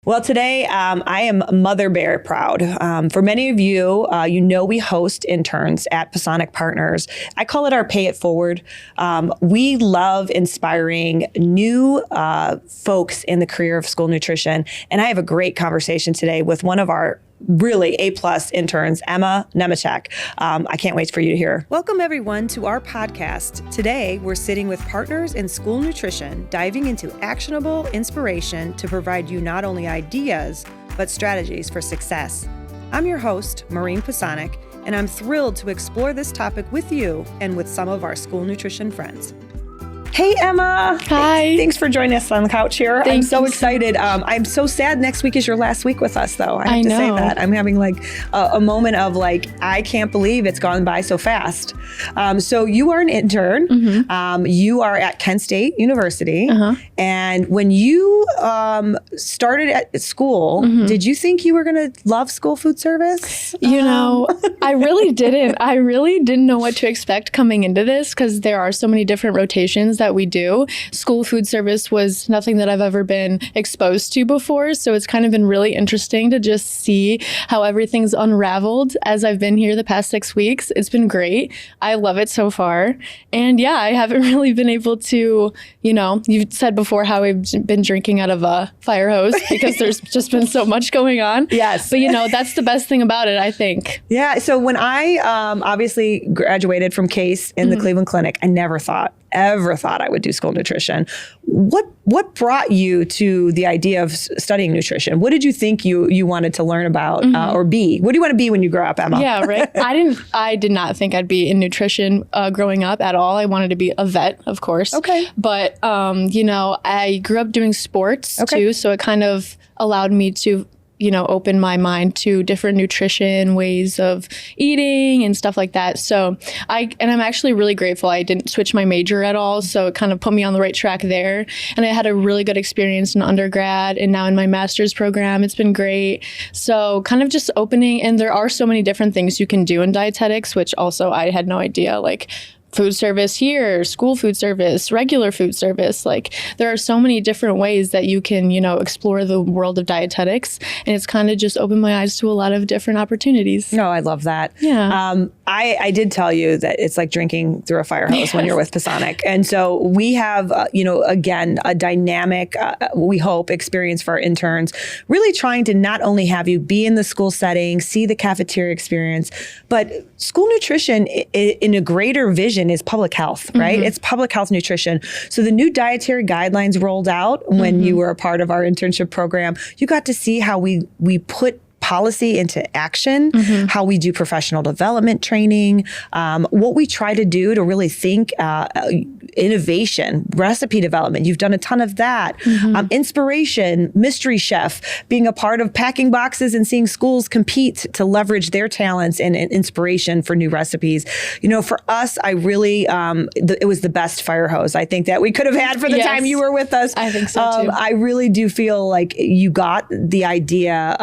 Well, today I am Mother Bear proud. For many of you, we host interns at Pisanick Partners. I call it our Pay It Forward. We love inspiring new folks in the career of school nutrition. And I have a great conversation today with one of our really A-plus interns, Emma Nemecek. I can't wait for you to hear. Welcome, everyone, to our podcast. Today, we're sitting with partners in school nutrition, diving into actionable inspiration to provide you not only ideas, but strategies for success. I'm your host, Maureen Pisanick, and I'm thrilled to explore this topic with you and with some of our school nutrition friends. Hey, Emma. Hi. Thanks for joining us on the couch here. I'm so excited. I'm so sad next week is your last week with us, though. I have to say that. I'm having like a moment of like, I can't believe it's gone by so fast. So you are an intern. Mm-hmm. You are at Kent State University. Uh-huh. And when you started at school, mm-hmm. did you think you were going to love school food service? You know, I really didn't. I really didn't know what to expect coming into this because there are so many different rotations that we do. School food service was nothing that I've ever been exposed to before. So it's kind of been really interesting to just see how everything's unraveled as I've been here the past 6 weeks. It's been great. I love it so far. And yeah, I haven't really been able to, you've said before how I've been drinking out of a fire hose because there's just been so much going on. Yes. But that's the best thing about it, I think. Yeah. So when I obviously graduated from Case in the Cleveland Clinic, I never ever thought I would do school nutrition. What brought you to the idea of studying nutrition? What did you think you wanted to learn about or be? What do you want to be when you grow up, Emma? Yeah, right. I did not think I'd be in nutrition growing up at all. I wanted to be a vet, of course. Okay. But, I grew up doing sports too. So it kind of allowed me to open my mind to different nutrition ways of eating and stuff like that. So I'm actually really grateful I didn't switch my major at all. So it kind of put me on the right track there. And I had a really good experience in undergrad and now in my master's program. It's been great. So kind of just opening, and there are so many different things you can do in dietetics, which also I had no idea, like food service here, school food service, regular food service. Like there are so many different ways that you can, explore the world of dietetics. And it's kind of just opened my eyes to a lot of different opportunities. No, I love that. Yeah. I did tell you that it's like drinking through a fire hose when you're with Pisanick. And so we have, again, a dynamic, we hope, experience for our interns, really trying to not only have you be in the school setting, see the cafeteria experience, but school nutrition in a greater vision is public health, right? Mm-hmm. It's public health nutrition. So the new dietary guidelines rolled out when you were a part of our internship program. You got to see how we put policy into action, how we do professional development training, what we try to do to really think innovation, recipe development. You've done a ton of that. Inspiration, mystery chef, being a part of packing boxes and seeing schools compete to leverage their talents and inspiration for new recipes. For us, I really, it was the best fire hose I think that we could have had for the time you were with us. I think so too. I really do feel like you got the idea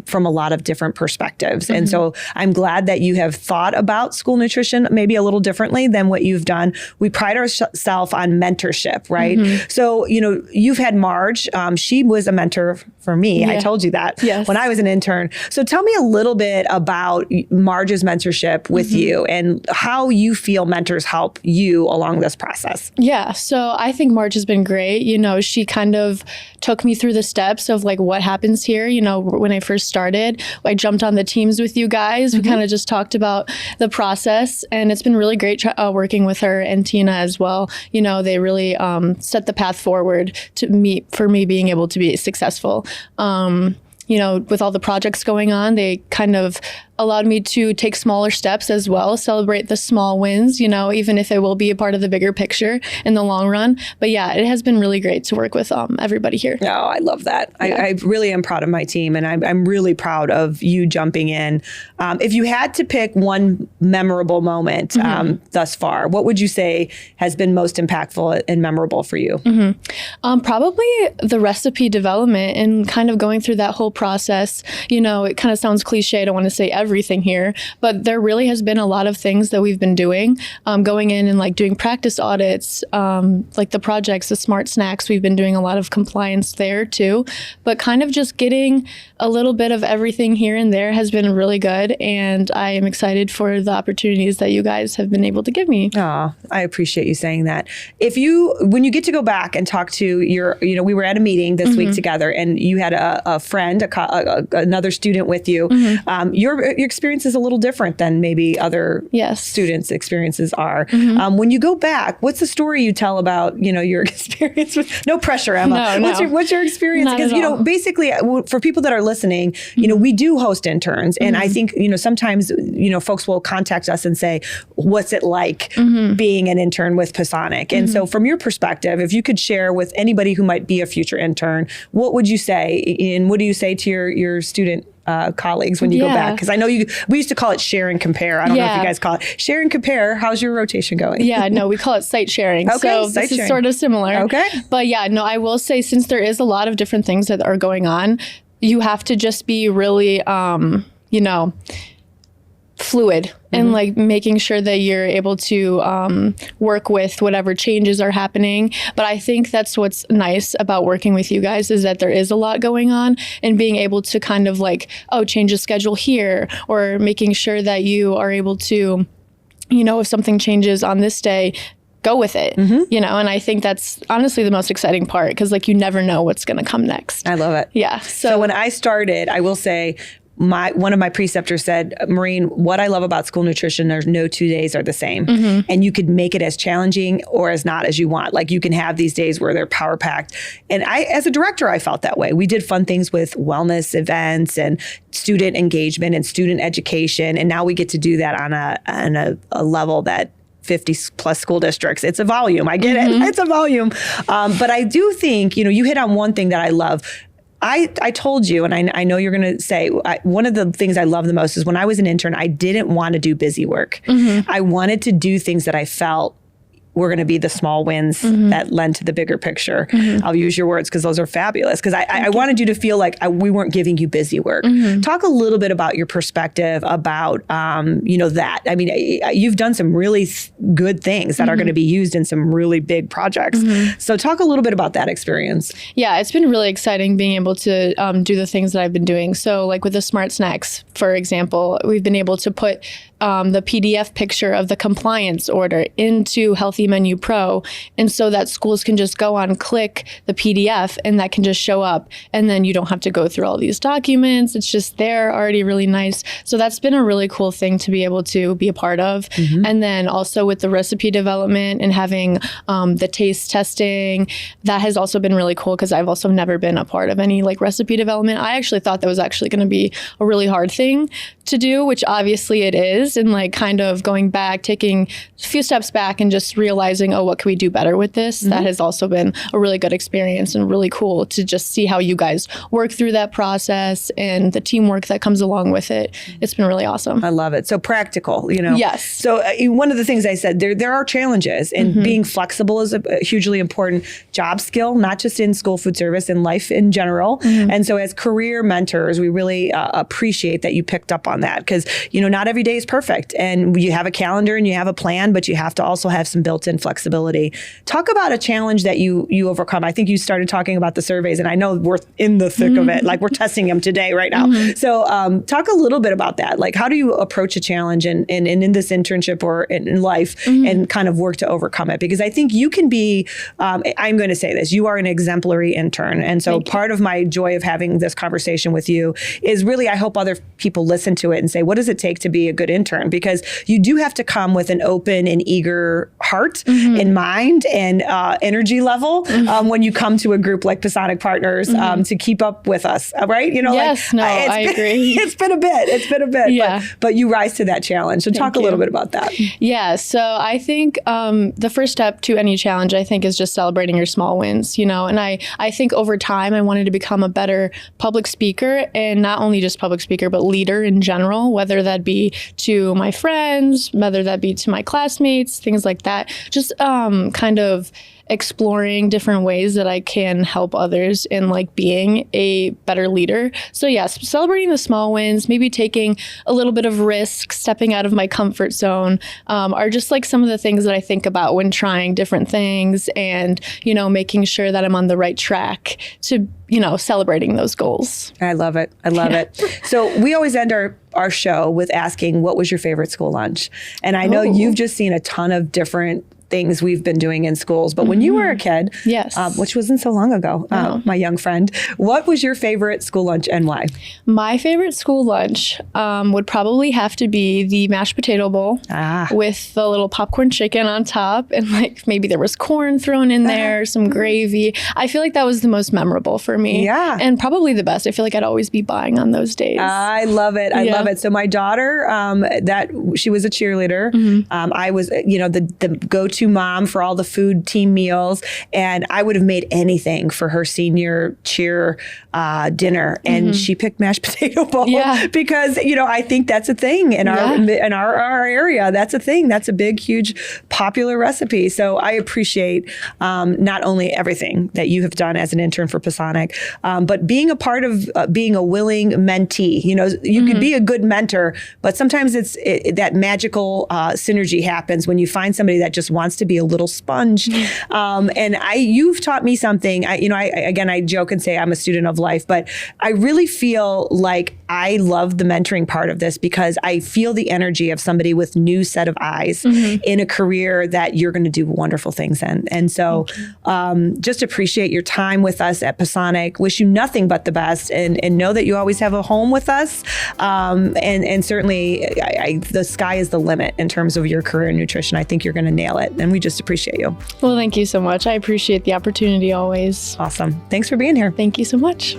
from a lot of different perspectives. And so I'm glad that you have thought about school nutrition maybe a little differently than what you've done. We pride ourselves on mentorship, right? So, you've had Marge. She was a mentor for me. Yeah. I told you that when I was an intern. So tell me a little bit about Marge's mentorship with you and how you feel mentors help you along this process. Yeah. So I think Marge has been great. She kind of took me through the steps of like what happens here. When I first started, I jumped on the teams with you guys. We kind of just talked about the process, and it's been really great working with her and Tina as well. They really set the path forward for me being able to be successful. With all the projects going on, they kind of allowed me to take smaller steps as well, celebrate the small wins, even if it will be a part of the bigger picture in the long run. But yeah, it has been really great to work with everybody here. Oh, I love that. Yeah. I really am proud of my team, and I'm really proud of you jumping in. If you had to pick one memorable moment thus far, what would you say has been most impactful and memorable for you? Probably the recipe development and kind of going through that whole process. It kind of sounds cliche. I don't want to say everything here, but there really has been a lot of things that we've been doing, going in and like doing practice audits, like the projects, the smart snacks. We've been doing a lot of compliance there too, but kind of just getting a little bit of everything here and there has been really good. And I am excited for the opportunities that you guys have been able to give me. Oh, I appreciate you saying that. When you get to go back and talk to we were at a meeting this week together, and you had a friend, another student with you. Your experience is a little different than maybe other students' experiences are. When you go back, what's the story you tell about, your experience with, no pressure, Emma. No. What's your experience? Because, basically for people that are listening, we do host interns. And I think, sometimes, folks will contact us and say, what's it like being an intern with Pisanick? And so from your perspective, if you could share with anybody who might be a future intern, what would you say? And what do you say to your student colleagues when you go back? Because I know we used to call it share and compare. I don't know if you guys call it share and compare. How's your rotation going? Yeah, no, we call it site sharing. Okay, so this is sort of similar. Okay. But I will say, since there is a lot of different things that are going on, you have to just be really, fluid and like making sure that you're able to work with whatever changes are happening. But I think that's what's nice about working with you guys, is that there is a lot going on, and being able to kind of like, change the schedule here, or making sure that you are able to, if something changes on this day, go with it, and I think that's honestly the most exciting part, because like you never know what's going to come next. I love it. Yeah. So when I started, I will say, one of my preceptors said, Maureen, what I love about school nutrition, there's no 2 days are the same. And you could make it as challenging or as not as you want. Like you can have these days where they're power packed. And as a director, I felt that way. We did fun things with wellness events and student engagement and student education. And now we get to do that on a level that 50 plus school districts. It's a volume. I get it. It's a volume. But I do think, you hit on one thing that I love. I told you, and I know you're going to say, one of the things I love the most is when I was an intern, I didn't want to do busy work. I wanted to do things that I felt were going to be the small wins that lend to the bigger picture. I'll use your words because those are fabulous. Because I wanted you to feel like we weren't giving you busy work. Talk a little bit about your perspective about, that. I mean, you've done some really good things that are going to be used in some really big projects. So talk a little bit about that experience. Yeah, it's been really exciting being able to do the things that I've been doing. So like with the smart snacks, for example, we've been able to put the PDF picture of the compliance order into Healthy Menu Pro. And so that schools can just go on, click the PDF, and that can just show up. And then you don't have to go through all these documents. It's just there already, really nice. So that's been a really cool thing to be able to be a part of. And then also with the recipe development and having the taste testing, that has also been really cool, because I've also never been a part of any like recipe development. I actually thought that was actually going to be a really hard thing to do, which obviously it is. And like kind of going back, taking a few steps back and just realizing, what can we do better with this? That has also been a really good experience and really cool to just see how you guys work through that process and the teamwork that comes along with it. It's been really awesome. I love it. So practical, Yes. So one of the things I said, there are challenges, and being flexible is a hugely important job skill, not just in school food service, in life in general. And so as career mentors, we really appreciate that you picked up on that, because, not every day is perfect, and you have a calendar and you have a plan, but you have to also have some built-in flexibility. Talk about a challenge that you overcome. I think you started talking about the surveys, and I know we're in the thick of it. Like we're testing them today, right now. So talk a little bit about that. Like, how do you approach a challenge in this internship or in life and kind of work to overcome it? Because I think you can be, I'm going to say this, you are an exemplary intern. And so part of my joy of having this conversation with you is really, I hope other people listen to it and say, what does it take to be a good intern? Because you do have to come with an open and eager heart and mind and energy level when you come to a group like Pisanick Partners to keep up with us, right? I agree. It's been a bit. Yeah. But you rise to that challenge. So talk a little bit about that. Yeah. So I think the first step to any challenge, I think, is just celebrating your small wins, and I think over time I wanted to become a better public speaker, and not only just public speaker, but leader in general, whether that be to my friends, whether that be to my classmates, things like that. Just kind of exploring different ways that I can help others in like being a better leader. So yes, celebrating the small wins, maybe taking a little bit of risk, stepping out of my comfort zone, are just like some of the things that I think about when trying different things and, you know, making sure that I'm on the right track to, you know, celebrating those goals. I love it. I love it. So we always end our show with asking, what was your favorite school lunch? And I know you've just seen a ton of different things we've been doing in schools, but when you were a kid, yes, which wasn't so long ago, my young friend, what was your favorite school lunch and why? My favorite school lunch would probably have to be the mashed potato bowl with the little popcorn chicken on top, and like maybe there was corn thrown in there, some gravy. I feel like that was the most memorable for me. Yeah. And probably the best. I feel like I'd always be buying on those days. I love it. I love it. So my daughter, she was a cheerleader. I was, you know, the go-to mom for all the food team meals, and I would have made anything for her senior cheer dinner, and she picked mashed potato bowl because, you know, I think that's a thing in our area. That's a thing. That's a big, huge, popular recipe. So I appreciate not only everything that you have done as an intern for Pisanick, but being a part of being a willing mentee. You know, you could be a good mentor, but sometimes that magical synergy happens when you find somebody that just wants to be a little sponge. And you've taught me something. I joke and say I'm a student of life, but I really feel like I love the mentoring part of this because I feel the energy of somebody with new set of eyes in a career that you're going to do wonderful things in. And so just appreciate your time with us at Pisanick. Wish you nothing but the best, and know that you always have a home with us. And certainly the sky is the limit in terms of your career in nutrition. I think you're going to nail it. And we just appreciate you. Well, thank you so much. I appreciate the opportunity always. Awesome. Thanks for being here. Thank you so much.